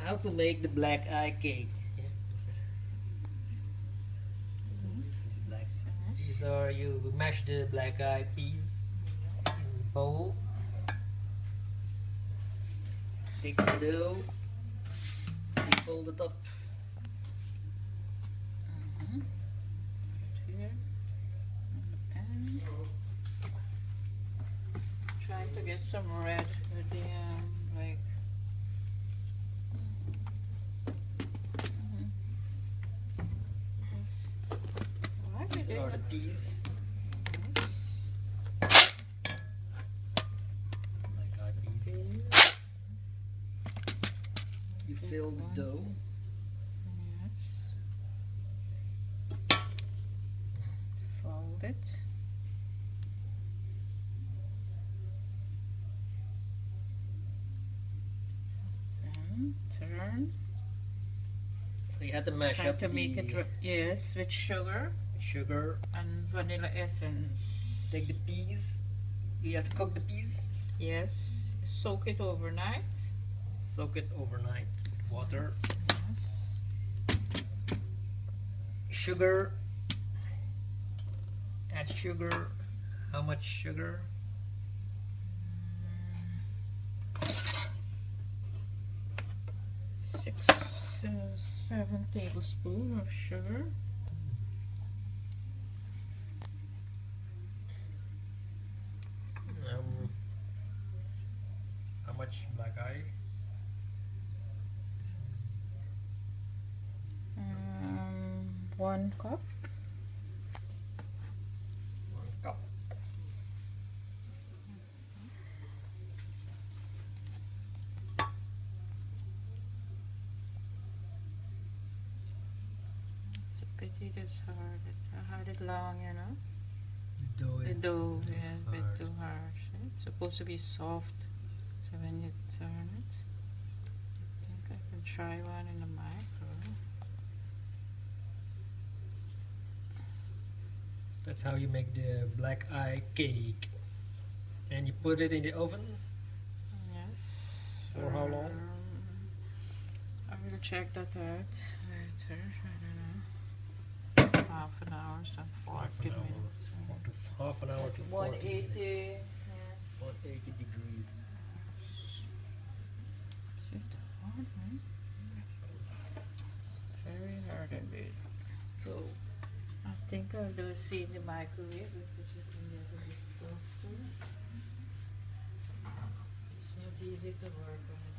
how to make the black eye cake. Yeah. These are, you mash the black eye peas in the bowl. Take the dough, you fold it up. Here in the pan. Trying to get some red with the like. Why did These they are the peas. Black eye peas. You fill the dough. Yes. Fold it. Then turn. So you have to mash Try up to make the it yes with sugar sugar. and vanilla essence. Take the peas. You have to cook the peas. Yes. Soak it overnight. Soak it overnight with water. Yes. Sugar. Add sugar. How much sugar? 7 tablespoons of sugar. How much black eye? 1 cup. 1 cup. It's a pity it's hard. It's hard it long, you know. The The dough is a bit hard. too harsh. It's supposed to be soft. So when you turn it, I think I can try one in the micro. That's how you make the black eye cake. And you put it in the oven. Yes. For how long? I will check that out later. I don't know. Half an hour, so 40 minutes. Half an hour to 40 180. minutes. Yeah. 180 degrees. Is it hard, man? Very hard indeed. So I think I'll do see in the microwave because it can get a bit softer. It's not easy to work on it.